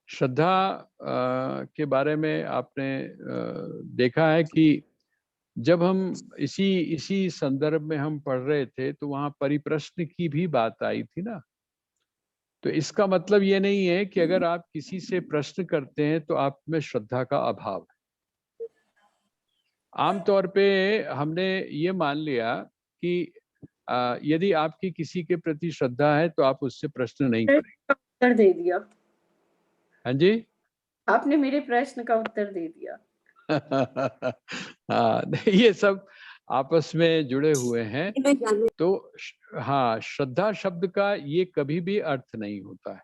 श्रद्धा के बारे में आपने देखा है कि जब हम इसी इसी संदर्भ में हम पढ़ रहे थे तो वहां परिप्रश्न की भी बात आई थी ना। तो इसका मतलब ये नहीं है कि अगर आप किसी से प्रश्न करते हैं तो आप में श्रद्धा का अभाव है। आमतौर पे हमने ये मान लिया कि यदि आपकी किसी के प्रति श्रद्धा है तो आप उससे प्रश्न नहीं करेंगे। उत्तर दे दिया। हाँ जी। आपने मेरे प्रश्न का उत्तर दे दिया। हाँ, ये सब आपस में जुड़े हुए हैं। तो हाँ, श्रद्धा शब्द का ये कभी भी अर्थ नहीं होता है।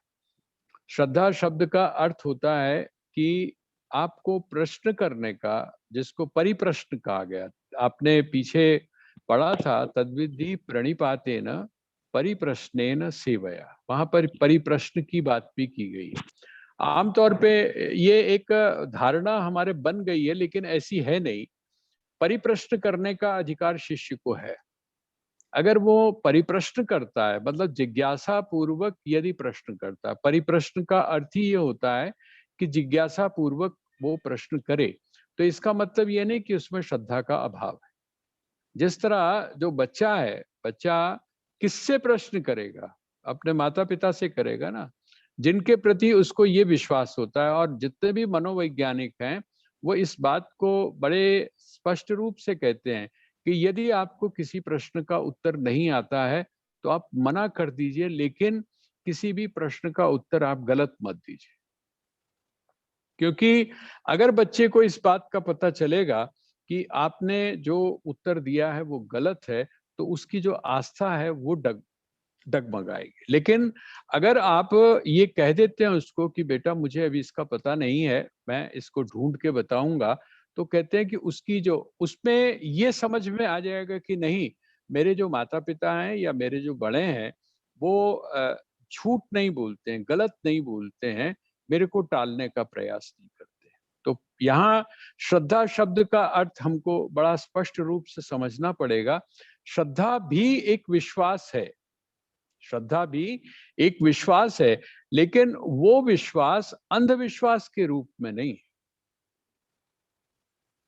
श्रद्धा शब्द का अर्थ होता है कि आपको प्रश्न करने का, जिसको परिप्रश्न कहा गया। आपने पीछे पढ़ा था, तद्विद्धि प्रणिपातेन परिप्रश्नेन सेवया, वहां पर परिप्रश्न की बात भी की गई है। आमतौर पे ये एक धारणा हमारे बन गई है, लेकिन ऐसी है नहीं। परिप्रश्न करने का अधिकार शिष्य को है। अगर वो परिप्रश्न करता है, मतलब जिज्ञासा पूर्वक यदि प्रश्न करता है, परिप्रश्न का अर्थ ही ये होता है कि जिज्ञासा पूर्वक वो प्रश्न करे, तो इसका मतलब ये नहीं कि उसमें श्रद्धा का अभाव है। जिस तरह जो बच्चा है, बच्चा किससे प्रश्न करेगा? अपने माता पिता से करेगा ना, जिनके प्रति उसको ये विश्वास होता है। और जितने भी मनोवैज्ञानिक हैं वो इस बात को बड़े स्पष्ट रूप से कहते हैं कि यदि आपको किसी प्रश्न का उत्तर नहीं आता है तो आप मना कर दीजिए, लेकिन किसी भी प्रश्न का उत्तर आप गलत मत दीजिए। क्योंकि अगर बच्चे को इस बात का पता चलेगा कि आपने जो उत्तर दिया है वो गलत है, तो उसकी जो आस्था है वो डगमगाएगी। लेकिन अगर आप ये कह देते हैं उसको कि बेटा मुझे अभी इसका पता नहीं है, मैं इसको ढूंढ के बताऊंगा, तो कहते हैं कि उसकी जो उसमें ये समझ में आ जाएगा कि नहीं, मेरे जो माता पिता हैं या मेरे जो बड़े हैं वो झूठ नहीं बोलते हैं, गलत नहीं बोलते हैं, मेरे को टालने का प्रयास नहीं करते। तो यहाँ श्रद्धा शब्द का अर्थ हमको बड़ा स्पष्ट रूप से समझना पड़ेगा। श्रद्धा भी एक विश्वास है, श्रद्धा भी एक विश्वास है, लेकिन वो विश्वास अंधविश्वास के रूप में नहीं है।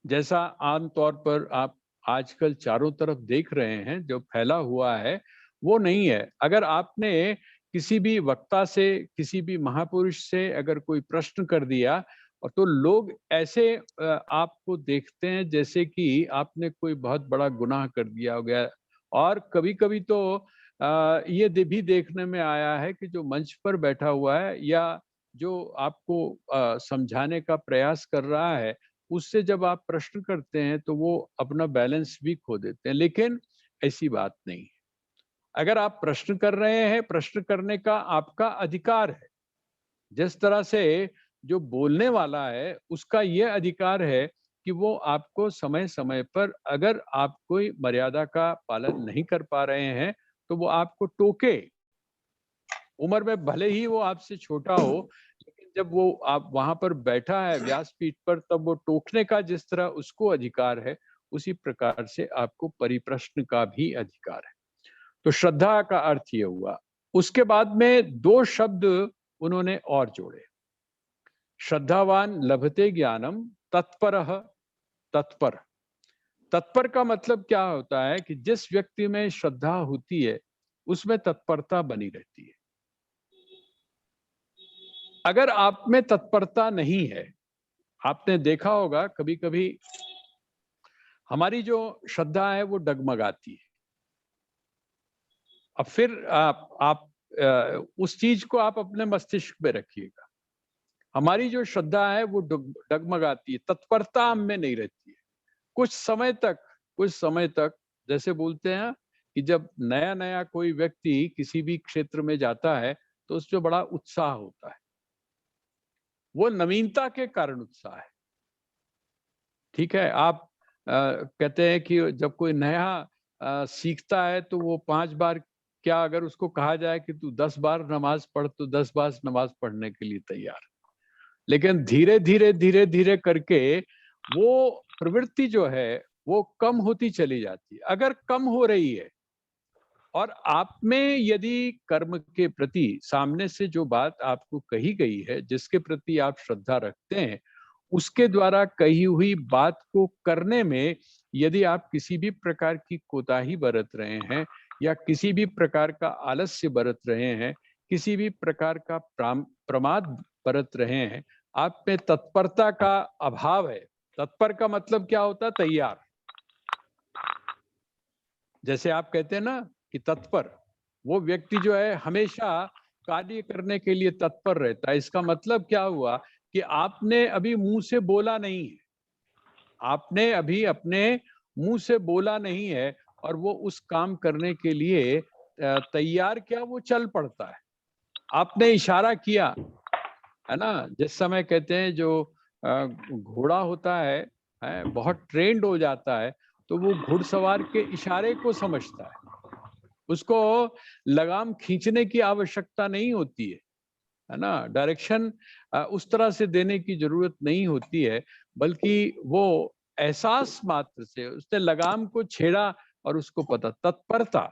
जैसा आमतौर पर आप आजकल चारों तरफ देख रहे हैं जो फैला हुआ है, वो नहीं है। अगर आपने किसी भी वक्ता से, किसी भी महापुरुष से अगर कोई प्रश्न कर दिया, और तो लोग ऐसे आपको देखते हैं जैसे कि आपने कोई बहुत बड़ा गुनाह कर दिया हो गया। और कभी-कभी तो ये भी देखने में आया है कि जो मंच पर बैठा हुआ है या जो आपको समझाने का प्रयास कर रहा है, उससे जब आप प्रश्न करते हैं तो वो अपना बैलेंस भी खो देते हैं। लेकिन ऐसी बात नहीं है। अगर आप प्रश्न कर रहे हैं, प्रश्न करने का आपका अधिकार है। जिस तरह से जो बोलने वाला है उसका ये अधिकार है कि वो आपको समय समय पर, अगर आप कोई मर्यादा का पालन नहीं कर पा रहे हैं तो वो आपको टोके। उम्र में भले ही वो आपसे छोटा हो, लेकिन जब वो आप वहां पर बैठा है व्यासपीठ पर, तब वो टोकने का जिस तरह उसको अधिकार है, उसी प्रकार से आपको परिप्रश्न का भी अधिकार है। तो श्रद्धा का अर्थ ये हुआ। उसके बाद में दो शब्द उन्होंने और जोड़े। श्रद्धावान लभते ज्ञानम, तत्परः, तत्पर। तत्पर का मतलब क्या होता है कि जिस व्यक्ति में श्रद्धा होती है उसमें तत्परता बनी रहती है। अगर आप में तत्परता नहीं है, आपने देखा होगा कभी कभी हमारी जो श्रद्धा है वो डगमगाती है। अब फिर आप उस चीज को आप अपने मस्तिष्क में रखिएगा। हमारी जो श्रद्धा है वो डगमगाती है, तत्परता हम में नहीं रहती है। कुछ समय तक जैसे बोलते हैं कि जब नया नया कोई व्यक्ति किसी भी क्षेत्र में जाता है तो उसमें बड़ा उत्साह होता है। वो नवीनता के कारण उत्साह है। ठीक है, आप कहते हैं कि जब कोई नया सीखता है तो वो 5 बार, क्या अगर उसको कहा जाए कि तू 10 बार नमाज पढ़ तो 10 बार नमाज पढ़ने के लिए तैयार। लेकिन धीरे धीरे धीरे धीरे करके वो प्रवृत्ति जो है वो कम होती चली जाती है। अगर कम हो रही है और आप में यदि कर्म के प्रति सामने से जो बात आपको कही गई है, जिसके प्रति आप श्रद्धा रखते हैं, उसके द्वारा कही हुई बात को करने में यदि आप किसी भी प्रकार की कोताही बरत रहे हैं या किसी भी प्रकार का आलस्य बरत रहे हैं, किसी भी प्रकार का प्रमाद बरत रहे हैं, आप में तत्परता का अभाव है। तत्पर का मतलब क्या होता है? तैयार। जैसे आप कहते हैं ना कि तत्पर, वो व्यक्ति जो है हमेशा कार्य करने के लिए तत्पर रहता है। इसका मतलब क्या हुआ कि आपने अभी मुंह से बोला नहीं है, आपने अभी अपने मुंह से बोला नहीं है और वो उस काम करने के लिए तैयार क्या, वो चल पड़ता है। आपने इशारा किया, है ना? जिस समय कहते हैं जो घोड़ा होता है बहुत ट्रेंड हो जाता है, तो वो घुड़सवार के इशारे को समझता है। उसको लगाम खींचने की आवश्यकता नहीं होती है ना? डायरेक्शन उस तरह से देने की जरूरत नहीं होती है, बल्कि वो एहसास मात्र से उसने लगाम को छेड़ा और उसको पता, तत्परता।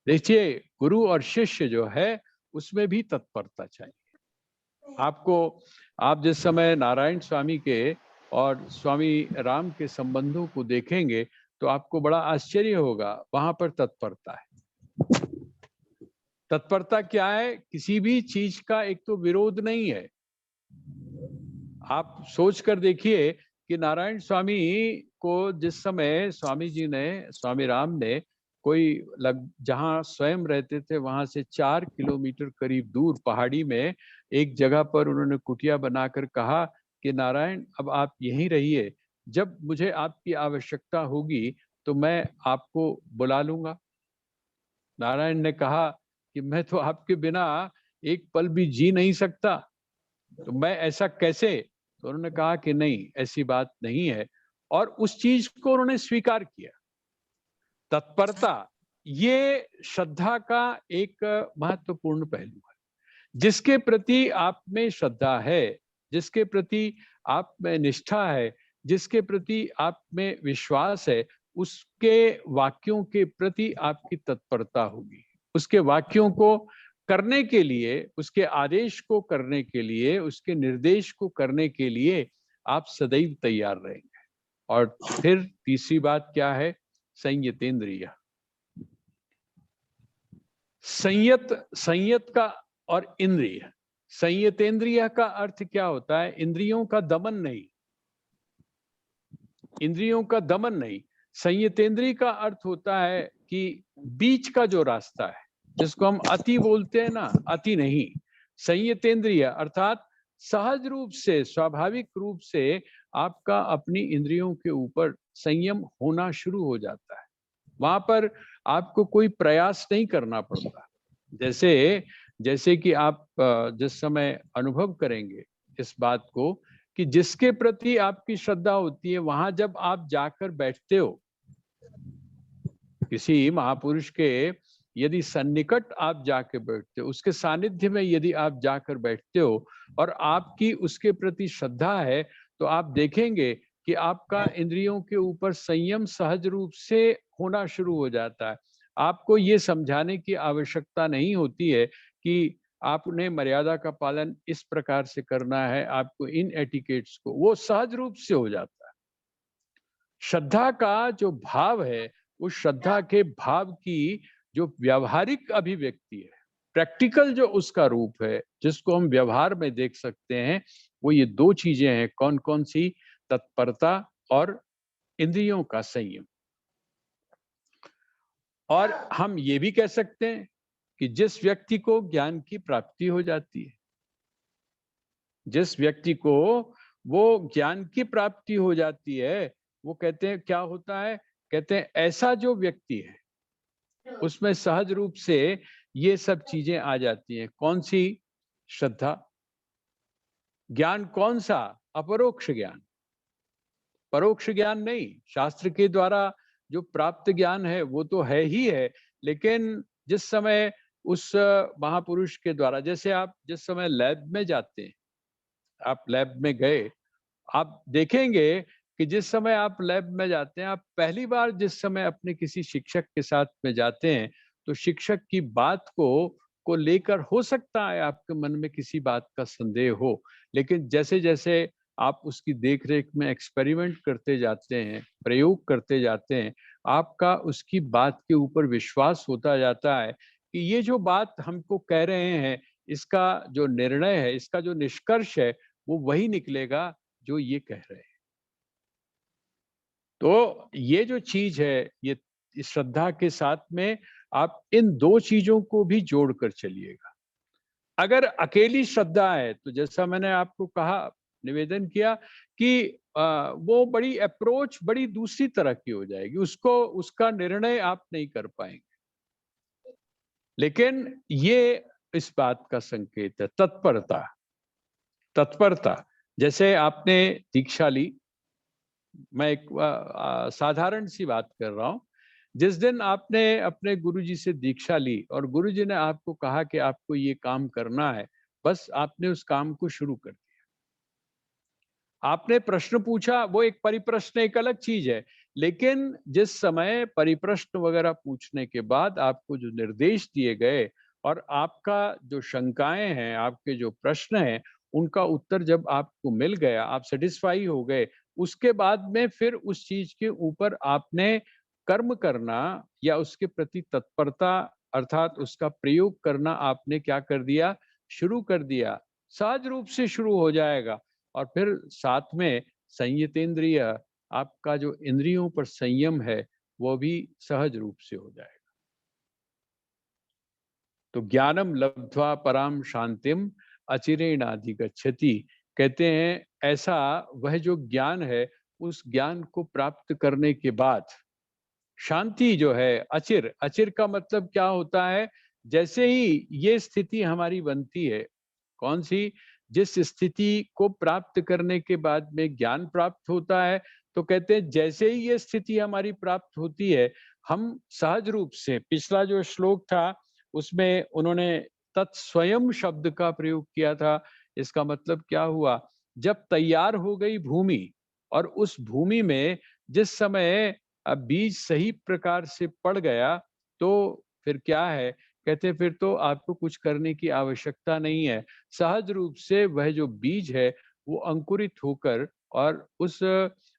देखिए, गुरु और शिष्य जो है उसमें भी तत्परता चाहिए। आपको, आप जिस समय नारायण स्वामी के और स्वामी राम के संबंधों को देखेंगे तो आपको बड़ा आश्चर्य होगा, वहां पर तत्परता है। तत्परता क्या है? किसी भी चीज का एक तो विरोध नहीं है। आप सोच कर देखिए कि नारायण स्वामी को जिस समय स्वामी जी ने, स्वामी राम ने कोई जहां स्वयं रहते थे वहां से 4 किलोमीटर करीब दूर पहाड़ी में एक जगह पर उन्होंने कुटिया बनाकर कहा कि नारायण अब आप यहीं रहिए, जब मुझे आपकी आवश्यकता होगी तो मैं आपको बुला लूंगा। नारायण ने कहा कि मैं तो आपके बिना एक पल भी जी नहीं सकता, तो मैं ऐसा कैसे? तो उन्होंने कहा कि नहीं, ऐसी बात नहीं है, और उस चीज को उन्होंने स्वीकार किया। तत्परता, ये श्रद्धा का एक महत्वपूर्ण पहलू है। जिसके प्रति आप में श्रद्धा है, जिसके प्रति आप में निष्ठा है, जिसके प्रति आप में विश्वास है, उसके वाक्यों के प्रति आपकी तत्परता होगी। उसके वाक्यों को करने के लिए, उसके आदेश को करने के लिए, उसके निर्देश को करने के लिए आप सदैव तैयार रहेंगे। और फिर तीसरी बात क्या है? संयतेंद्रिय। संयत, संयत का और इंद्रिय। संयतेंद्रिय का अर्थ क्या होता है? इंद्रियों का दमन नहीं, इंद्रियों का दमन नहीं। संयतेंद्रिय का अर्थ होता है कि बीच का जो रास्ता है, जिसको हम अति बोलते हैं ना, अति नहीं। संयतेंद्रिय अर्थात सहज रूप से, स्वाभाविक रूप से आपका अपनी इंद्रियों के ऊपर संयम होना शुरू हो जाता है। वहां पर आपको कोई प्रयास नहीं करना पड़ता। जैसे जैसे कि आप जिस समय अनुभव करेंगे इस बात को कि जिसके प्रति आपकी श्रद्धा होती है, वहां जब आप जाकर बैठते हो, किसी महापुरुष के यदि सन्निकट आप जाके बैठते हो, उसके सानिध्य में यदि आप जाकर बैठते हो और आपकी उसके प्रति श्रद्धा है, तो आप देखेंगे कि आपका इंद्रियों के ऊपर संयम सहज रूप से होना शुरू हो जाता है। आपको ये समझाने की आवश्यकता नहीं होती है कि आपने मर्यादा का पालन इस प्रकार से करना है, आपको इन एटिकेट्स को, वो सहज रूप से हो जाता है। श्रद्धा का जो भाव है, उस श्रद्धा के भाव की जो व्यावहारिक अभिव्यक्ति है, प्रैक्टिकल जो उसका रूप है, जिसको हम व्यवहार में देख सकते हैं, वो ये दो चीजें हैं। कौन कौन सी? तत्परता और इंद्रियों का संयम। और हम ये भी कह सकते हैं कि जिस व्यक्ति को ज्ञान की प्राप्ति हो जाती है, जिस व्यक्ति को वो ज्ञान की प्राप्ति हो जाती है, वो कहते हैं क्या होता है? कहते हैं ऐसा जो व्यक्ति है उसमें सहज रूप से ये सब चीजें आ जाती हैं। कौन सी? श्रद्धा। ज्ञान कौन सा? अपरोक्ष ज्ञान, परोक्ष ज्ञान नहीं। शास्त्र के द्वारा जो प्राप्त ज्ञान है वो तो है ही है, लेकिन जिस समय उस महापुरुष के द्वारा, जैसे आप जिस समय लैब में जाते हैं, आप लैब में गए, आप देखेंगे कि जिस समय आप लैब में जाते हैं, आप पहली बार जिस समय अपने किसी शिक्षक के साथ में जाते हैं, तो शिक्षक की बात को लेकर हो सकता है आपके मन में किसी बात का संदेह हो, लेकिन जैसे-जैसे आप उसकी देख-रेख में एक्सपेरिमेंट करते जाते हैं, प्रयोग करते जाते हैं, आपका उसकी बात के ऊपर विश्वास होता जाता है कि ये जो बात हमको कह रहे हैं, इसका जो निर्णय है, इसका जो निष्कर्ष है, वो वही निकलेगा जो ये कह रहे हैं। तो ये जो चीज है, ये इस श्रद्धा के साथ में आप इन 2 चीजों को भी जोड़कर चलिएगा। अगर अकेली श्रद्धा है, तो जैसा मैंने आपको कहा, निवेदन किया कि वो बड़ी अप्रोच बड़ी दूसरी तरह की हो जाएगी, उसको उसका निर्णय आप नहीं कर पाएंगे। लेकिन ये इस बात का संकेत है, तत्परता। तत्परता, जैसे आपने दीक्षा ली, मैं एक साधारण सी बात कर रहा हूँ। जिस दिन आपने अपने गुरुजी से दीक्षा ली और गुरुजी ने आपको कहा कि आपको ये काम करना है, बस आपने उस काम को शुरू कर दिया। आपने प्रश्न पूछा, वो एक परिप्रश्न एक अलग चीज है, लेकिन जिस समय परिप्रश्न वगैरह पूछने के बाद आपको जो निर्देश दिए गए और आपका जो शंकाएं हैं, आपके जो प्रश्न हैं, उनका उत्तर जब आपको मिल गया, आप सेटिस्फाई हो गए, उसके बाद में फिर उस चीज के ऊपर आपने कर्म करना या उसके प्रति तत्परता अर्थात उसका प्रयोग करना आपने क्या कर दिया, शुरू कर दिया। सहज रूप से शुरू हो जाएगा और फिर साथ में संयतेंद्रिय, आपका जो इंद्रियों पर संयम है, वो भी सहज रूप से हो जाएगा। तो ज्ञानम लब्ध्वा पराम शांतिम अचिरेणाधिगच्छति, कहते हैं ऐसा वह जो ज्ञान है, उस ज्ञान को प्राप्त करने के बाद शांति जो है, अचिर, अचिर का मतलब क्या होता है? जैसे ही ये स्थिति हमारी बनती है, कौन सी? जिस स्थिति को प्राप्त करने के बाद में ज्ञान प्राप्त होता है, तो कहते हैं जैसे ही ये स्थिति हमारी प्राप्त होती है, हम सहज रूप से, पिछला जो श्लोक था उसमें उन्होंने तत्स्वयं शब्द का प्रयोग किया था। इसका मतलब क्या हुआ? जब तैयार हो गई भूमि और उस भूमि में जिस समय बीज सही प्रकार से पड़ गया, तो फिर क्या है? कहते फिर तो आपको कुछ करने की आवश्यकता नहीं है। सहज रूप से वह जो बीज है, वो अंकुरित होकर और उस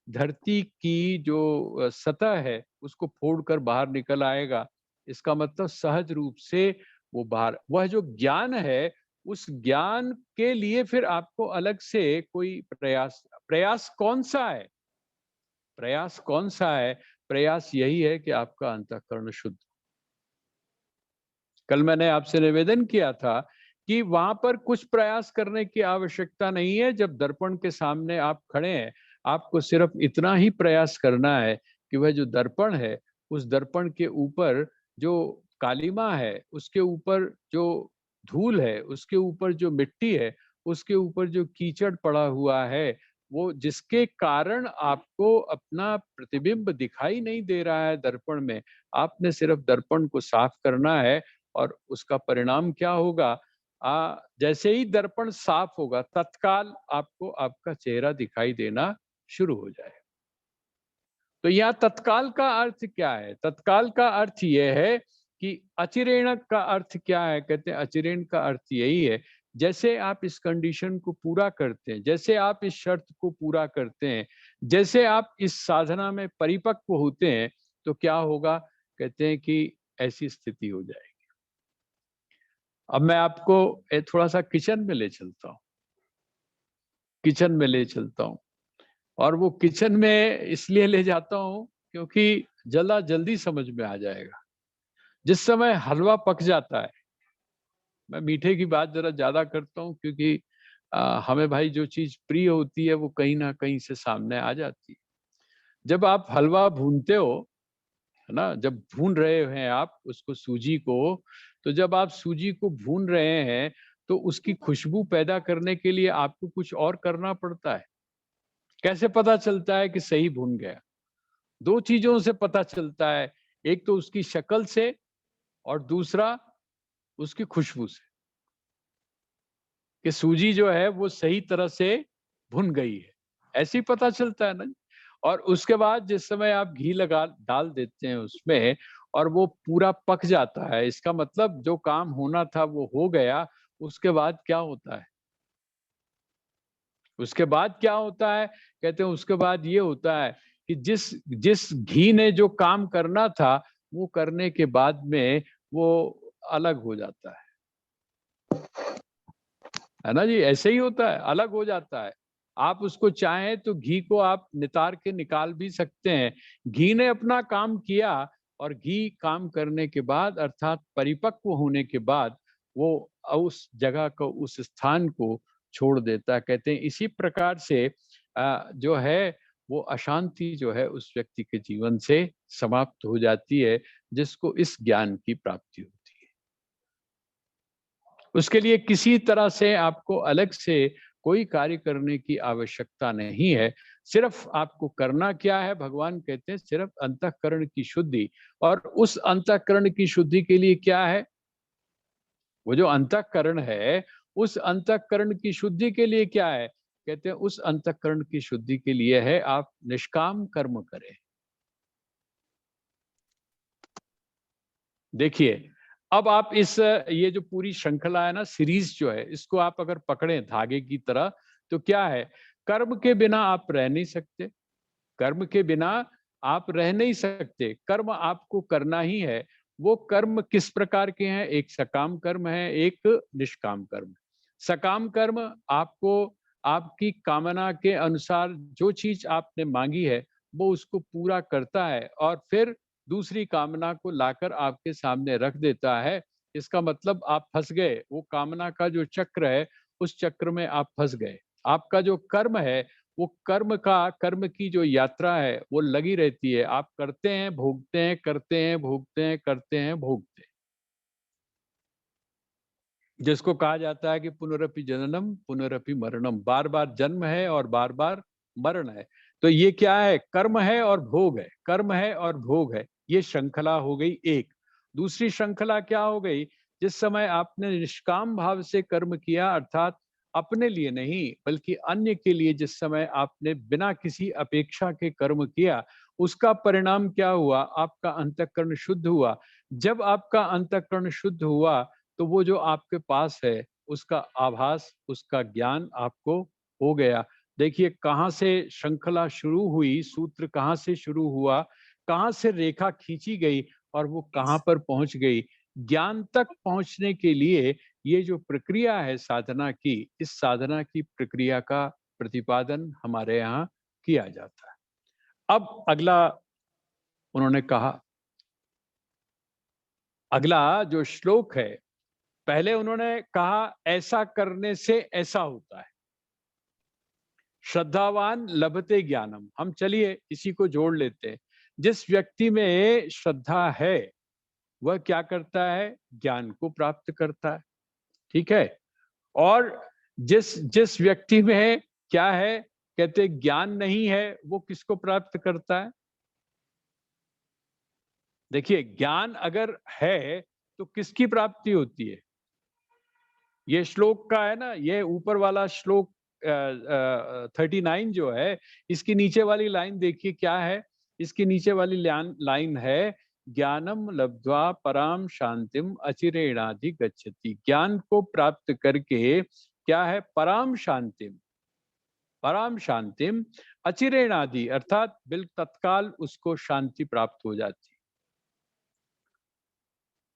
धरती की जो सतह है, उसको फोड़कर बाहर निकल आएगा। इसका मतलब सहज रूप से वो बाहर, वह जो ज्ञान है, उस ज्ञान के लिए फिर आपको अलग से कोई प्रयास, प्रयास कौन-सा है? प्रयास कौन-सा है? प्रयास यही है कि आपका अंतःकरण शुद्ध। कल मैंने आपसे निवेदन किया था कि वहां पर कुछ प्रयास करने की आवश्यकता नहीं है। जब दर्पण के सामने आप खड़े हैं, आपको सिर्फ इतना ही प्रयास करना है कि वह जो दर्पण है, उस दर्पण के ऊपर जो कालिमा है, उसके ऊपर जो धूल है, उसके ऊपर जो मिट्टी है, उसके ऊपर जो कीचड़ पड़ा हुआ है, वो जिसके कारण आपको अपना प्रतिबिंब दिखाई नहीं दे रहा है दर्पण में, आपने सिर्फ दर्पण को साफ करना है और उसका परिणाम क्या होगा? जैसे ही दर्पण साफ होगा, तत्काल आपको आपका चेहरा दिखाई देना शुरू हो जाएगा। तो यहाँ तत्काल का अर्थ क्या है? तत्काल का अर्थ ये है कि अचिरेण का अर्थ क्या है? कहते हैं अचिरेण का अर्थ यही है, जैसे आप इस कंडीशन को पूरा करते हैं, जैसे आप इस शर्त को पूरा करते हैं, जैसे आप इस साधना में परिपक्व होते हैं, तो क्या होगा? कहते हैं कि ऐसी स्थिति हो जाएगी। अब मैं आपको थोड़ा सा किचन में ले चलता हूँ, किचन में ले चलता हूँ और वो किचन में इसलिए ले जाता हूँ क्योंकि जल्दा जल्दी समझ में आ जाएगा। जिस समय हलवा पक जाता है, मैं मीठे की बात जरा ज्यादा करता हूँ क्योंकि हमें भाई जो चीज प्रिय होती है वो कहीं ना कहीं से सामने आ जाती है। जब आप हलवा भूनते हो, है ना, जब भून रहे हैं आप उसको, सूजी को, तो जब आप सूजी को भून रहे हैं, तो उसकी खुशबू पैदा करने के लिए आपको कुछ और करना पड़ता है। कैसे पता चलता है कि सही भून गया? 2 चीजों से पता चलता है, एक तो उसकी शक्ल से और दूसरा उसकी खुशबू से, कि सूजी जो है वो सही तरह से भुन गई है। ऐसे ही पता चलता है ना। और उसके बाद जिस समय आप घी लगा डाल देते हैं उसमें और वो पूरा पक जाता है, इसका मतलब जो काम होना था वो हो गया। उसके बाद क्या होता है? उसके बाद क्या होता है? कहते हैं उसके बाद ये होता है कि जिस जिस घी ने जो काम करना था, वो करने के बाद में वो अलग हो जाता है ना जी? ऐसे ही होता है, अलग हो जाता है। आप उसको चाहें तो घी को आप नितार के निकाल भी सकते हैं। घी ने अपना काम किया और घी काम करने के बाद अर्थात परिपक्व होने के बाद वो उस जगह को, उस स्थान को छोड़ देता है। कहते हैं इसी प्रकार से जो है वो अशांति जो है उस व्यक्ति के जीवन से समाप्त हो जाती है, जिसको इस ज्ञान की प्राप्ति होती है। उसके लिए किसी तरह से आपको अलग से कोई कार्य करने की आवश्यकता नहीं है। सिर्फ आपको करना क्या है, भगवान कहते हैं सिर्फ अंतःकरण की शुद्धि। और उस अंतःकरण की शुद्धि के लिए क्या है? वो जो अंतःकरण है, उस अंतःकरण की शुद्धि के लिए क्या है? कहते हैं उस अंतःकरण की शुद्धि के लिए है आप निष्काम कर्म करें। देखिए, अब आप इस ये जो पूरी श्रृंखला है ना, सीरीज जो है, इसको आप अगर पकड़ें धागे की तरह, तो क्या है? कर्म के बिना आप रह नहीं सकते। कर्म के बिना आप रह नहीं सकते। कर्म आपको करना ही है। वो कर्म किस प्रकार के हैं? एक सकाम कर्म है, एक निष्काम कर्म। सकाम कर्म आपको आपकी कामना के अनुसार जो चीज आपने मांगी है, वो उसको पूरा करता है और फिर दूसरी कामना को लाकर आपके सामने रख देता है। इसका मतलब आप फंस गए। वो कामना का जो चक्र है, उस चक्र में आप फंस गए। आपका जो कर्म है, वो कर्म की जो यात्रा है वो लगी रहती है। आप करते हैं, भोगते हैं, करते हैं, भोगते हैं, करते हैं, भोगते हैं। जिसको कहा जाता है कि पुनरपि जननम पुनरपि मरणम, बार बार जन्म है और बार बार मरण है। तो ये क्या है? कर्म है और भोग है, कर्म है और भोग है। ये श्रृंखला हो गई एक। दूसरी श्रृंखला क्या हो गई? जिस समय आपने निष्काम भाव से कर्म किया, अर्थात अपने लिए नहीं बल्कि अन्य के लिए, जिस समय आपने बिना किसी अपेक्षा के कर्म किया, उसका परिणाम क्या हुआ? आपका अंतःकरण शुद्ध हुआ। जब आपका अंतःकरण शुद्ध हुआ, तो वो जो आपके पास है उसका आभास, उसका ज्ञान आपको हो गया। देखिए कहाँ से श्रृंखला शुरू हुई, सूत्र कहाँ से शुरू हुआ, कहाँ से रेखा खींची गई और वो कहाँ पर पहुंच गई। ज्ञान तक पहुंचने के लिए ये जो प्रक्रिया है साधना की, इस साधना की प्रक्रिया का प्रतिपादन हमारे यहाँ किया जाता है। अब अगला उन्होंने कहा, अगला जो श्लोक है, पहले उन्होंने कहा ऐसा करने से ऐसा होता है, श्रद्धावान लभते ज्ञानम। हम चलिए इसी को जोड़ लेते हैं। जिस व्यक्ति में श्रद्धा है वह क्या करता है? ज्ञान को प्राप्त करता है। ठीक है। और जिस जिस व्यक्ति में क्या है, कहते ज्ञान नहीं है, वो किसको प्राप्त करता है? देखिए ज्ञान अगर है तो किसकी प्राप्ति होती है? ये श्लोक का है ना, ये ऊपर वाला श्लोक 39 जो है, इसकी नीचे वाली लाइन देखिए क्या है। इसकी नीचे वाली लाइन है, ज्ञानम लब्ध्वा पराम शांतिम अचिरेणाधि गच्छति। ज्ञान को प्राप्त करके क्या है? पराम शांतिम, पराम शांतिम अचिरेणाधि, अर्थात बिल तत्काल उसको शांति प्राप्त हो जाती।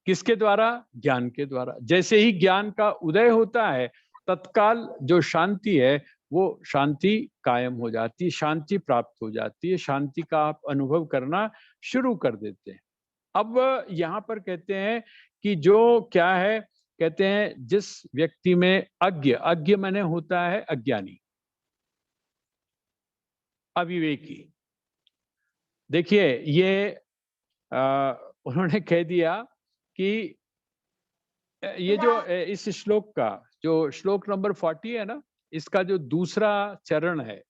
किसके द्वारा? ज्ञान के द्वारा। जैसे ही ज्ञान का उदय होता है, तत्काल जो शांति है वो शांति कायम हो जाती है, शांति प्राप्त हो जाती है, शांति का आप अनुभव करना शुरू कर देते हैं। अब यहाँ पर कहते हैं कि जो क्या है, कहते हैं जिस व्यक्ति में अज्ञ, अज्ञ माने होता है अज्ञानी, अविवेकी। देखिए ये उन्होंने कह दिया कि ये जो इस श्लोक का जो श्लोक नंबर 40 है ना, इसका जो दूसरा चरण है,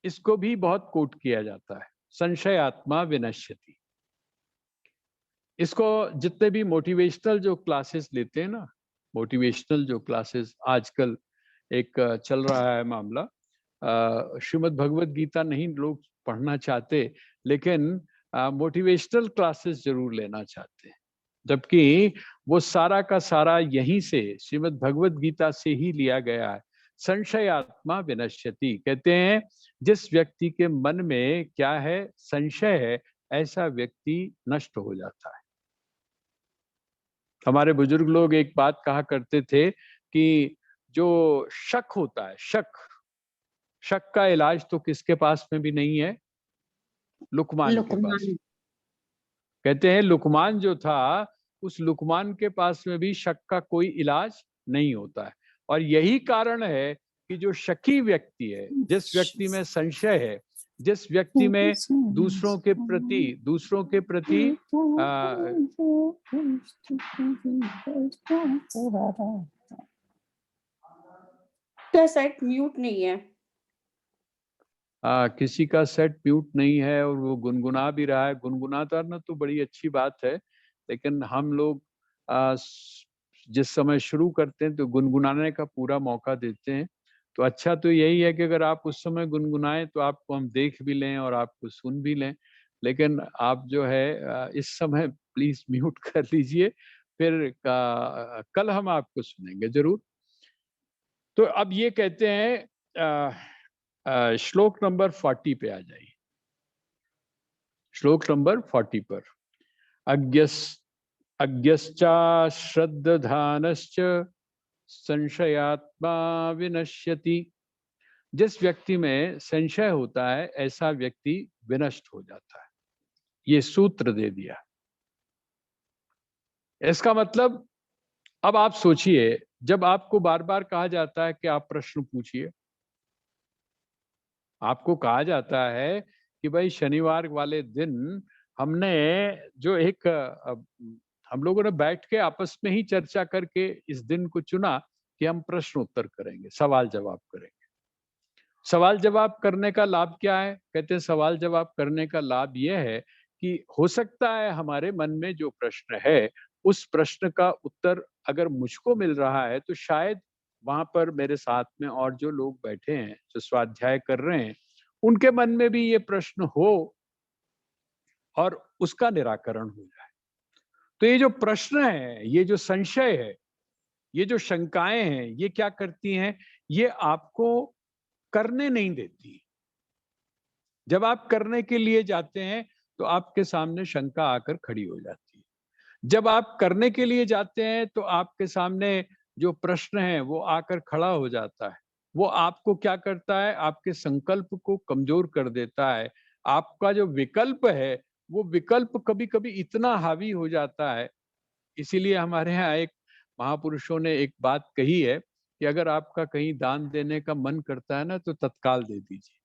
इसको भी बहुत कोट किया जाता है, संशय आत्मा विनश्यति। इसको जितने भी मोटिवेशनल जो क्लासेस लेते हैं ना, मोटिवेशनल जो क्लासेस आजकल एक चल रहा है मामला, श्रीमद् भगवत गीता नहीं लोग पढ़ना चाहते, लेकिन मोटिवेशनल क्लासेस जरूर लेना चाहते हैं, जबकि वो सारा का सारा यहीं से श्रीमद् भगवत गीता से ही लिया गया है। संशयात्मा विनश्यति, कहते हैं जिस व्यक्ति के मन में क्या है, संशय है, ऐसा व्यक्ति नष्ट हो जाता है। हमारे बुजुर्ग लोग एक बात कहा करते थे कि जो शक होता है, शक का इलाज तो किसके पास में भी नहीं है, लुकमान के पास। लुकमान। कहते हैं लुकमान जो था, उस लुकमान के पास में भी शक का कोई इलाज नहीं होता है। और यही कारण है कि जो शकी व्यक्ति है, जिस व्यक्ति में संशय है, जिस व्यक्ति में दूसरों के प्रति क्या सेट म्यूट नहीं है? किसी का सेट म्यूट नहीं है और वो गुनगुना भी रहा है। गुनगुनाता तो बड़ी अच्छी बात है, लेकिन हम लोग जिस समय शुरू करते हैं तो गुनगुनाने का पूरा मौका देते हैं। तो अच्छा तो यही है कि अगर आप उस समय गुनगुनाएं तो आपको हम देख भी लें और आपको सुन भी लें, लेकिन आप जो है इस समय प्लीज म्यूट कर लीजिए, फिर कल हम आपको सुनेंगे जरूर। तो अब ये कहते हैं श्लोक नंबर 40 पे आ जाइए। श्लोक नंबर 40 पर अज्ञश्चा श्रद्धानश्च संशयात्मा विनश्यति। जिस व्यक्ति में संशय होता है ऐसा व्यक्ति विनष्ट हो जाता है। ये सूत्र दे दिया। इसका मतलब अब आप सोचिए, जब आपको बार बार कहा जाता है कि आप प्रश्न पूछिए, आपको कहा जाता है कि भाई शनिवार वाले दिन हमने जो एक हम लोगों ने बैठ के आपस में ही चर्चा करके इस दिन को चुना कि हम प्रश्न उत्तर करेंगे, सवाल जवाब करेंगे। सवाल जवाब करने का लाभ क्या है? कहते हैं सवाल जवाब करने का लाभ यह है कि हो सकता है हमारे मन में जो प्रश्न है, उस प्रश्न का उत्तर अगर मुझको मिल रहा है तो शायद वहां पर मेरे साथ में और जो लोग बैठे हैं, जो स्वाध्याय कर रहे हैं, उनके मन में भी ये प्रश्न हो और उसका निराकरण हो जाए। तो ये जो प्रश्न है, ये जो संशय है, ये जो शंकाएं हैं, ये क्या करती हैं? ये आपको करने नहीं देती। जब आप करने के लिए जाते हैं तो आपके सामने शंका आकर खड़ी हो जाती है। जब आप करने के लिए जाते हैं तो आपके सामने जो प्रश्न है वो आकर खड़ा हो जाता है। वो आपको क्या करता है? आपके संकल्प को कमजोर कर देता है। आपका जो विकल्प है, वो विकल्प कभी-कभी इतना हावी हो जाता है। इसीलिए हमारे यहाँ एक महापुरुषों ने एक बात कही है कि अगर आपका कहीं दान देने का मन करता है ना, तो तत्काल दे दीजिए।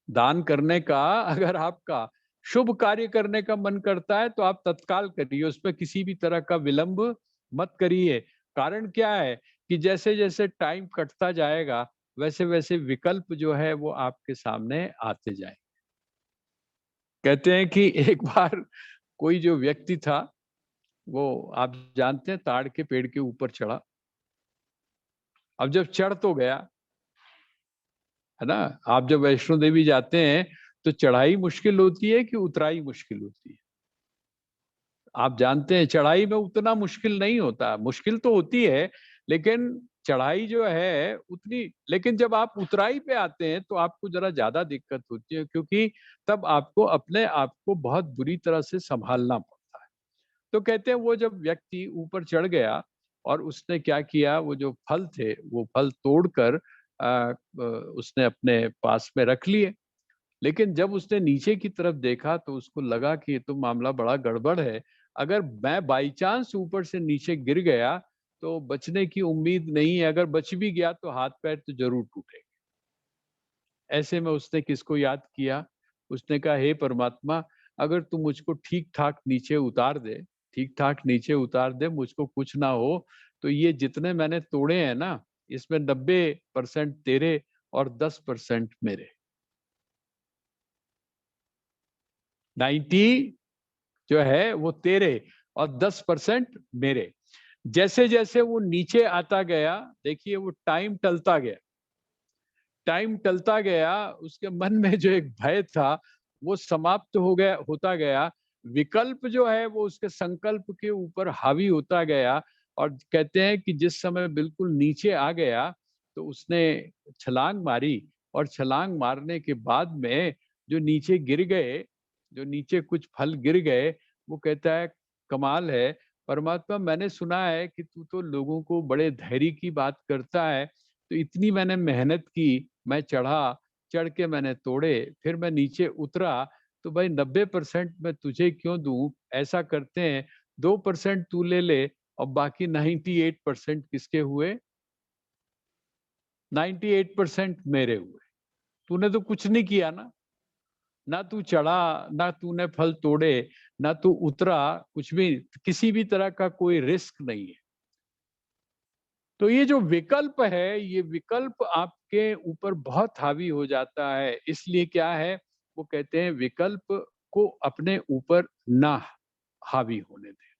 दान करने का अगर आपका शुभ कार्य करने का मन करता है तो आप तत्काल करिए, उसमें किसी भी तरह का विलंब मत करिए। कारण क्या है कि जैसे जैसे टाइम कटता जाएगा वैसे वैसे विकल्प जो है वो आपके सामने आते जाएंगे। कहते हैं कि एक बार कोई जो व्यक्ति था, वो आप जानते हैं ताड़ के पेड़ के ऊपर चढ़ा। अब जब चढ़ तो गया, है ना, आप जब वैष्णो देवी जाते हैं तो चढ़ाई मुश्किल होती है कि उतराई मुश्किल होती है? आप जानते हैं चढ़ाई में उतना मुश्किल नहीं होता, मुश्किल तो होती है लेकिन चढ़ाई जो है उतनी, लेकिन जब आप उतराई पे आते हैं तो आपको जरा ज्यादा दिक्कत होती है, क्योंकि तब आपको अपने आप को बहुत बुरी तरह से संभालना पड़ता है। तो कहते हैं वो जब व्यक्ति ऊपर चढ़ गया और उसने क्या किया, वो जो फल थे वो फल तोड़कर उसने अपने पास में रख लिए। लेकिन जब उसने नीचे की तरफ देखा तो उसको लगा कि ये तो मामला बड़ा गड़बड़ है। अगर मैं बाई चांस ऊपर से नीचे गिर गया तो बचने की उम्मीद नहीं है, अगर बच भी गया तो हाथ पैर तो जरूर टूटेंगे। ऐसे में उसने किसको याद किया? उसने कहा हे परमात्मा, अगर तू मुझको ठीक ठाक नीचे उतार दे, ठीक ठाक नीचे उतार दे, मुझको कुछ ना हो, तो ये जितने मैंने तोड़े हैं ना, इसमें 90% तेरे और 10% मेरे। 90 जो है वो तेरे और 10% मेरे। जैसे जैसे वो नीचे आता गया, देखिए वो टाइम टलता गया। टाइम टलता गया, उसके मन में जो एक भय था वो समाप्त हो गया, होता गया। विकल्प जो है वो उसके संकल्प के ऊपर हावी होता गया, और कहते हैं कि जिस समय बिल्कुल नीचे आ गया तो उसने छलांग मारी, और छलांग मारने के बाद में जो नीचे गिर गए, जो नीचे कुछ फल गिर गए, वो कहता है कमाल है परमात्मा, मैंने सुना है कि तू तो लोगों को बड़े धैर्य की बात करता है, तो इतनी मैंने मेहनत की, मैं चढ़ा, चढ़ के मैंने तोड़े, फिर मैं नीचे उतरा, तो भाई 90% मैं तुझे क्यों दूं? ऐसा करते हैं 2% तू ले ले, और बाकी 98% किसके हुए? 98% मेरे हुए। तूने तो कुछ नहीं किया ना, ना तू चढ़ा, ना तूने फल तोड़े, ना तू उतरा, कुछ भी, किसी भी तरह का कोई रिस्क नहीं है। तो ये जो विकल्प है, ये विकल्प आपके ऊपर बहुत हावी हो जाता है। इसलिए क्या है, वो कहते हैं विकल्प को अपने ऊपर ना हावी होने दें।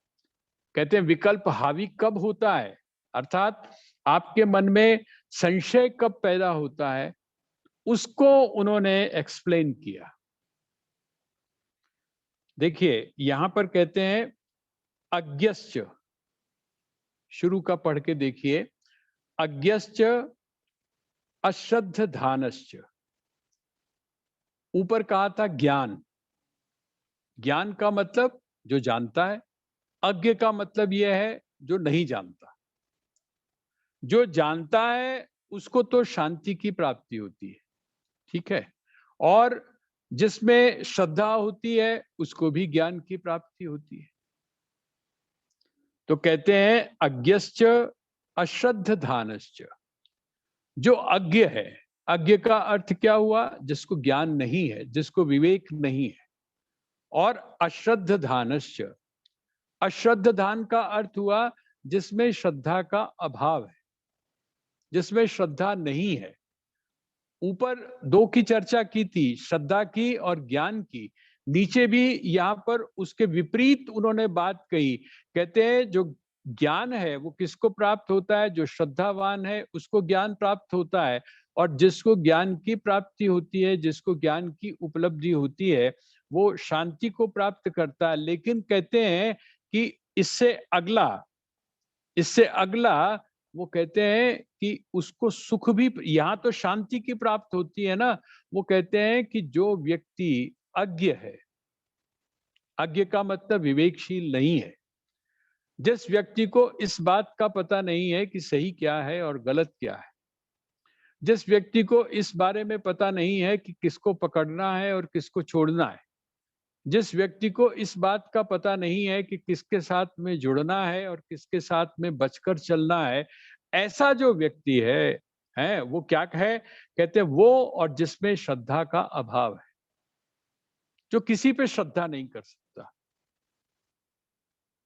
कहते हैं विकल्प हावी कब होता है, अर्थात आपके मन में संशय कब पैदा होता है, उसको उन्होंने एक्सप्लेन किया। देखिए यहां पर कहते हैं अज्ञश्च, शुरू का पढ़ के देखिए, अज्ञश्च अश्रद्ध धानश्च। ऊपर कहा था ज्ञान, ज्ञान का मतलब जो जानता है, अज्ञ का मतलब यह है जो नहीं जानता। जो जानता है उसको तो शांति की प्राप्ति होती है, ठीक है, और जिसमें श्रद्धा होती है उसको भी ज्ञान की प्राप्ति होती है। तो कहते हैं अज्ञश्च अश्रद्ध धानश्च। जो अज्ञ है, अज्ञ का अर्थ क्या हुआ? जिसको ज्ञान नहीं है, जिसको विवेक नहीं है। और अश्रद्ध धानश्च, अश्रद्ध धान का अर्थ हुआ जिसमें श्रद्धा का अभाव है, जिसमें श्रद्धा नहीं है। ऊपर दो की चर्चा की थी, श्रद्धा की और ज्ञान की। नीचे भी यहाँ पर उसके विपरीत उन्होंने बात कही। कहते हैं जो ज्ञान है वो किसको प्राप्त होता है? जो श्रद्धावान है उसको ज्ञान प्राप्त होता है, और जिसको ज्ञान की प्राप्ति होती है, जिसको ज्ञान की उपलब्धि होती है, वो शांति को प्राप्त करता है। लेकिन कहते हैं कि इससे अगला वो कहते हैं कि उसको सुख भी, यहां तो शांति की प्राप्त होती है ना, वो कहते हैं कि जो व्यक्ति अज्ञ है, अज्ञ का मतलब विवेकशील नहीं है, जिस व्यक्ति को इस बात का पता नहीं है कि सही क्या है और गलत क्या है, जिस व्यक्ति को इस बारे में पता नहीं है कि किसको पकड़ना है और किसको छोड़ना है, जिस व्यक्ति को इस बात का पता नहीं है कि किसके साथ में जुड़ना है और किसके साथ में बचकर चलना है, ऐसा जो व्यक्ति है वो क्या है? कहते हैं वो, और जिसमें श्रद्धा का अभाव है, जो किसी पे श्रद्धा नहीं कर सकता।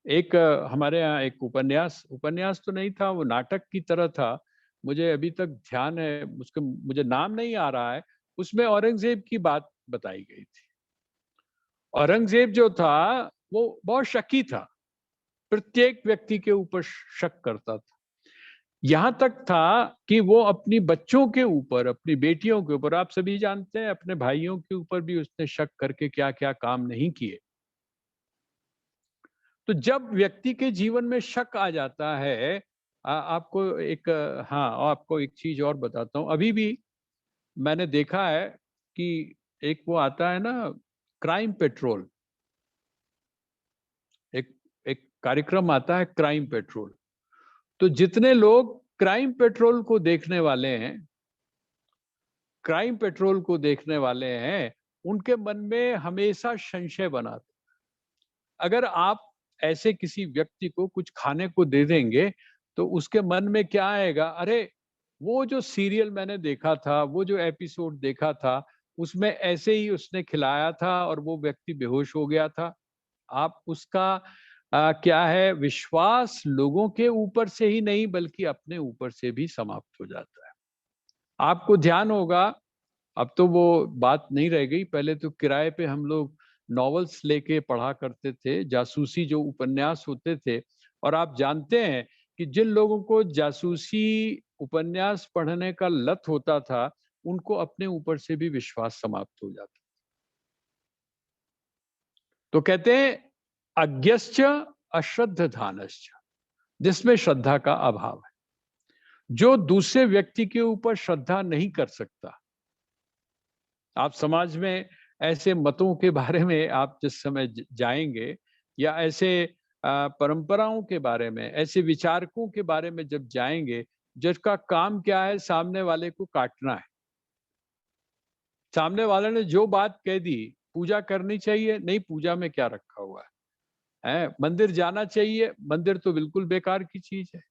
एक हमारे यहाँ एक उपन्यास, उपन्यास तो नहीं था, वो नाटक की तरह था, मुझे अभी तक ध्यान है, उसके मुझे नाम नहीं आ रहा है। उसमें औरंगजेब की बात बताई गई थी। औरंगजेब जो था वो बहुत शकी था, प्रत्येक व्यक्ति के ऊपर शक करता था। यहां तक था कि वो अपनी बच्चों के ऊपर, अपनी बेटियों के ऊपर, आप सभी जानते हैं, अपने भाइयों के ऊपर भी उसने शक करके क्या क्या काम नहीं किए। तो जब व्यक्ति के जीवन में शक आ जाता है, आपको एक, हाँ, आपको एक चीज और बताता हूँ। अभी भी मैंने देखा है कि एक वो आता है ना, क्राइम पेट्रोल, एक एक कार्यक्रम आता है क्राइम पेट्रोल। तो जितने लोग क्राइम पेट्रोल को देखने वाले हैं, क्राइम पेट्रोल को देखने वाले हैं, उनके मन में हमेशा संशय बना था। अगर आप ऐसे किसी व्यक्ति को कुछ खाने को दे देंगे तो उसके मन में क्या आएगा? अरे, वो जो सीरियल मैंने देखा था, वो जो एपिसोड देखा था, उसमें ऐसे ही उसने खिलाया था और वो व्यक्ति बेहोश हो गया था। आप उसका क्या है, विश्वास लोगों के ऊपर से ही नहीं बल्कि अपने ऊपर से भी समाप्त हो जाता है। आपको ध्यान होगा, अब तो वो बात नहीं रह गई, पहले तो किराए पे हम लोग नॉवेल्स लेके पढ़ा करते थे, जासूसी जो उपन्यास होते थे। और आप जानते हैं कि जिन लोगों को जासूसी उपन्यास पढ़ने का लत होता था, उनको अपने ऊपर से भी विश्वास समाप्त हो जाता। तो कहते हैं अज्ञश्च अश्रद्धानश्च, जिसमें श्रद्धा का अभाव है, जो दूसरे व्यक्ति के ऊपर श्रद्धा नहीं कर सकता। आप समाज में ऐसे मतों के बारे में आप जिस समय जाएंगे, या ऐसे परंपराओं के बारे में, ऐसे विचारकों के बारे में जब जाएंगे, जिसका काम क्या है, सामने वाले को काटना है। सामने वाले ने जो बात कह दी, पूजा करनी चाहिए, नहीं पूजा में क्या रखा हुआ है, मंदिर जाना चाहिए, मंदिर तो बिल्कुल बेकार की चीज है।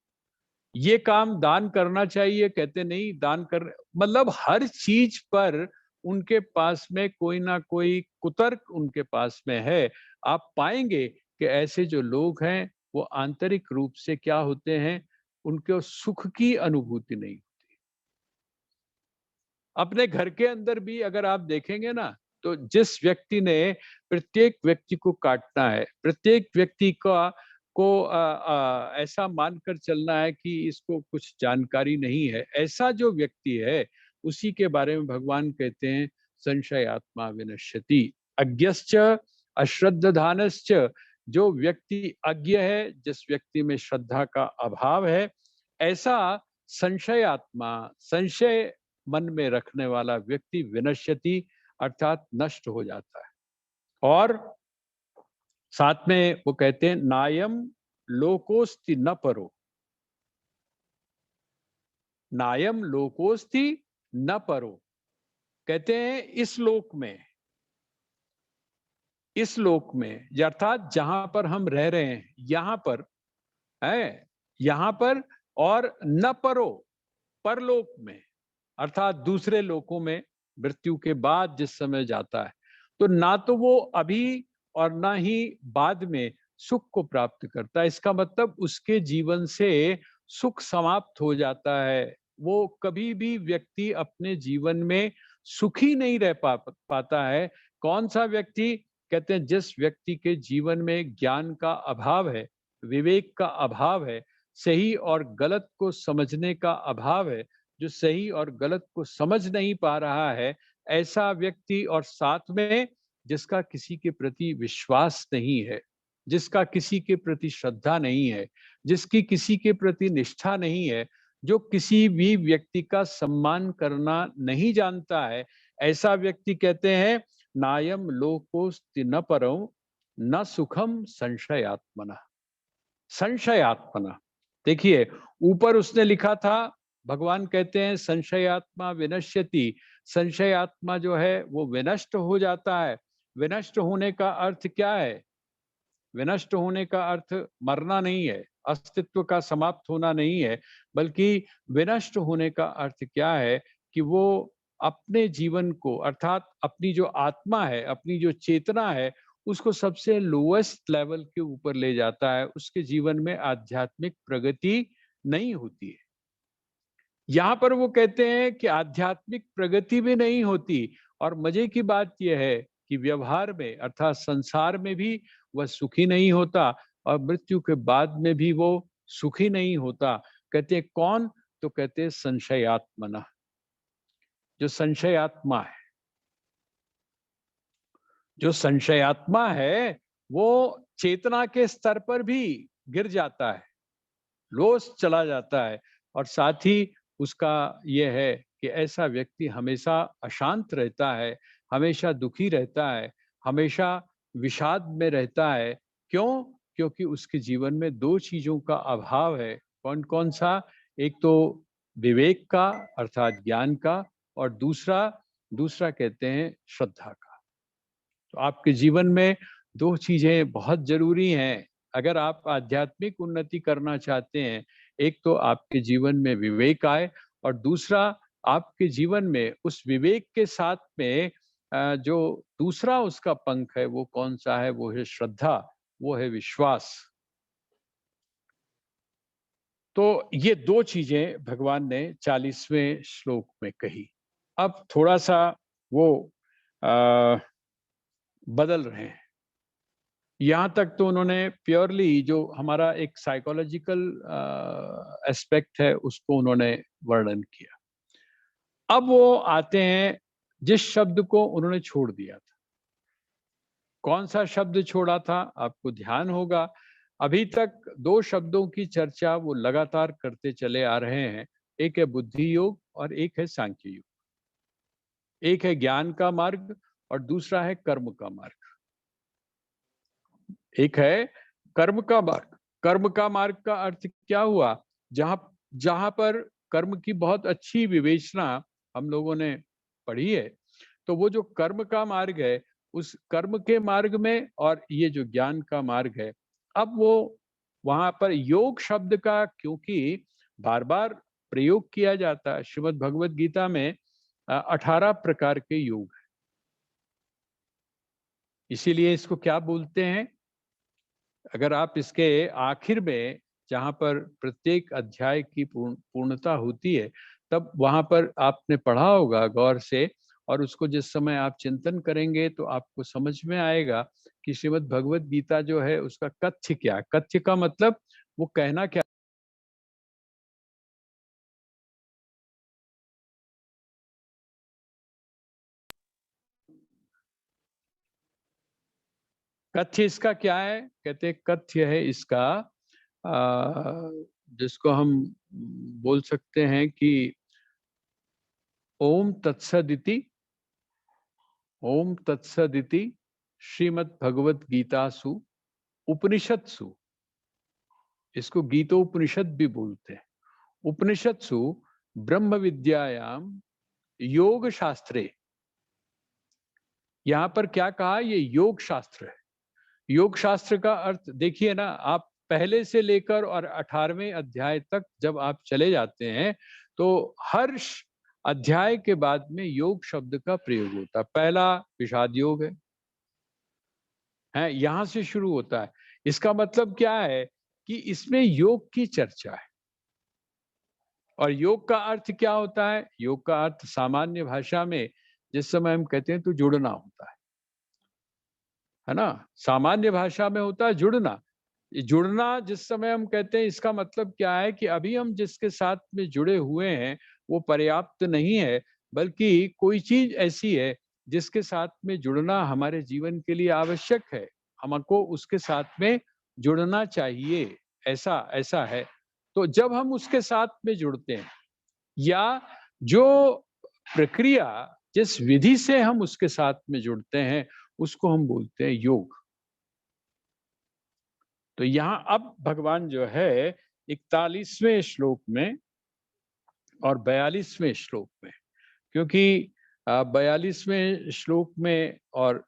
ये काम दान करना चाहिए, कहते नहीं दान कर, मतलब हर चीज पर उनके पास में कोई ना कोई कुतर्क उनके पास में है। आप पाएंगे कि ऐसे जो लोग हैं वो आंतरिक रूप से क्या होते हैं, उनको सुख की अनुभूति नहीं होती। अपने घर के अंदर भी अगर आप देखेंगे ना, तो जिस व्यक्ति ने प्रत्येक व्यक्ति को काटना है, प्रत्येक व्यक्ति का को ऐसा मानकर चलना है कि इसको कुछ जानकारी नहीं है, ऐसा जो व्यक्ति है, उसी के बारे में भगवान कहते हैं संशयात्मा विनश्यति। अज्ञश्च अश्रद्धानश्च, जो व्यक्ति अज्ञ है, जिस व्यक्ति में श्रद्धा का अभाव है, ऐसा संशयात्मा, संशय मन में रखने वाला व्यक्ति विनश्यति अर्थात नष्ट हो जाता है। और साथ में वो कहते हैं नायम लोकोस्ति न परो, नायम लोकोस्ति न परो, कहते हैं इस लोक में, इस लोक में अर्थात जहां पर हम रह रहे हैं, यहां पर है, यहां पर, और न परो, परलोक में अर्थात दूसरे लोकों में, मृत्यु के बाद जिस समय जाता है, तो ना तो वो अभी और ना ही बाद में सुख को प्राप्त करता है। इसका मतलब उसके जीवन से सुख समाप्त हो जाता है। वो कभी भी व्यक्ति अपने जीवन में सुखी नहीं रह पाता है। कौन सा व्यक्ति? कहते हैं जिस व्यक्ति के जीवन में ज्ञान का अभाव है, विवेक का अभाव है, सही और गलत को समझने का अभाव है, जो सही और गलत को समझ नहीं पा रहा है, ऐसा व्यक्ति, और साथ में जिसका किसी के प्रति विश्वास नहीं है, जिसका किसी के प्रति श्रद्धा नहीं है, जिसकी किसी के प्रति निष्ठा नहीं है, जो किसी भी व्यक्ति का सम्मान करना नहीं जानता है, ऐसा व्यक्ति कहते हैं नायम लोकोस्ति न परौ न सुखम संशयात्मना। संशयात्मना, देखिए ऊपर उसने लिखा था, भगवान कहते हैं संशयात्मा विनश्यति, संशयात्मा जो है वो विनष्ट हो जाता है। विनष्ट होने का अर्थ क्या है? विनष्ट होने का अर्थ मरना नहीं है, अस्तित्व का समाप्त होना नहीं है, बल्कि विनष्ट होने का अर्थ क्या है कि वो अपने जीवन को, अर्थात अपनी जो आत्मा है, अपनी जो चेतना है, उसको सबसे लोएस्ट लेवल के ऊपर ले जाता है। उसके जीवन में आध्यात्मिक प्रगति नहीं होती है। यहाँ पर वो कहते हैं कि आध्यात्मिक प्रगति भी नहीं होती, और मजे की बात यह है कि व्यवहार में अर्थात संसार में भी वह सुखी नहीं होता, और मृत्यु के बाद में भी वो सुखी नहीं होता। कहते हैं कौन? तो कहते हैं संशयात्मना, जो संशयात्मा है। जो संशयात्मा है वो चेतना के स्तर पर भी गिर जाता है, लॉस चला जाता है, और साथ ही उसका यह है कि ऐसा व्यक्ति हमेशा अशांत रहता है, हमेशा दुखी रहता है, हमेशा विषाद में रहता है। क्यों? क्योंकि उसके जीवन में दो चीजों का अभाव है। कौन कौन सा? एक तो विवेक का अर्थात ज्ञान का, और दूसरा दूसरा कहते हैं श्रद्धा का। तो आपके जीवन में दो चीजें बहुत जरूरी हैं अगर आप आध्यात्मिक उन्नति करना चाहते हैं। एक तो आपके जीवन में विवेक आए, और दूसरा आपके जीवन में उस विवेक के साथ में जो दूसरा उसका पंख है वो कौन सा है? वो है श्रद्धा, वो है विश्वास। तो ये दो चीजें भगवान ने 40वें श्लोक में कही। अब थोड़ा सा वो आ, बदल रहे हैं। यहाँ तक तो उन्होंने प्योरली जो हमारा एक साइकोलॉजिकल एस्पेक्ट है उसको उन्होंने वर्णन किया। अब वो आते हैं जिस शब्द को उन्होंने छोड़ दिया था। कौन सा शब्द छोड़ा था? आपको ध्यान होगा, अभी तक 2 शब्दों की चर्चा वो लगातार करते चले आ रहे हैं। एक है बुद्धि योग और एक है सांख्य योग। एक है ज्ञान का मार्ग और दूसरा है कर्म का मार्ग। एक है कर्म का मार्ग। कर्म का मार्ग का अर्थ क्या हुआ? जहां जहां पर कर्म की बहुत अच्छी विवेचना हम लोगों ने पढ़ी है, तो वो जो कर्म का मार्ग है, उस कर्म के मार्ग में और ये जो ज्ञान का मार्ग है, अब वो वहां पर योग शब्द का क्योंकि बार बार प्रयोग किया जाता है, श्रीमद् भगवत गीता में 18 प्रकार के योग है। इसीलिए इसको क्या बोलते हैं? अगर आप इसके आखिर में, जहां पर प्रत्येक अध्याय की पूर्णता होती है, तब वहां पर आपने पढ़ा होगा गौर से, और उसको जिस समय आप चिंतन करेंगे तो आपको समझ में आएगा कि श्रीमद् भगवत गीता जो है उसका कथ्य क्या है। कथ्य का मतलब वो कहना क्या। कथ्य इसका क्या है? कहते हैं कथ्य है इसका जिसको हम बोल सकते हैं कि ओम तत्सदिति, ओम तत्सदिति श्रीमद् भगवत गीतासु उपनिषत्सु, इसको गीतोपनिषद भी बोलते हैं। उपनिषत्सु ब्रह्म विद्यायाम योग शास्त्रे। यहां पर क्या कहा? ये योग शास्त्र है। योग शास्त्र का अर्थ देखिए ना, आप पहले से लेकर और 18वें अध्याय तक जब आप चले जाते हैं, तो हर अध्याय के बाद में योग शब्द का प्रयोग होता है। पहला विषाद योग है, यहां से शुरू होता है। इसका मतलब क्या है कि इसमें योग की चर्चा है। और योग का अर्थ क्या होता है? योग का अर्थ सामान्य भाषा में जिस समय हम कहते हैं तो जुड़ना होता है ना? सामान्य भाषा में होता है जुड़ना। ये जुड़ना जिस समय हम कहते हैं, इसका मतलब क्या है कि अभी हम जिसके साथ में जुड़े हुए हैं वो पर्याप्त नहीं है, बल्कि कोई चीज ऐसी है जिसके साथ में जुड़ना हमारे जीवन के लिए आवश्यक है। हमको उसके साथ में जुड़ना चाहिए, ऐसा ऐसा है। तो जब हम उसके साथ में जुड़ते हैं, या जो प्रक्रिया, जिस विधि से हम उसके साथ में जुड़ते हैं, उसको हम बोलते हैं योग। तो यहाँ अब भगवान जो है 41वें श्लोक में और 42वें श्लोक में, क्योंकि 42वें श्लोक में और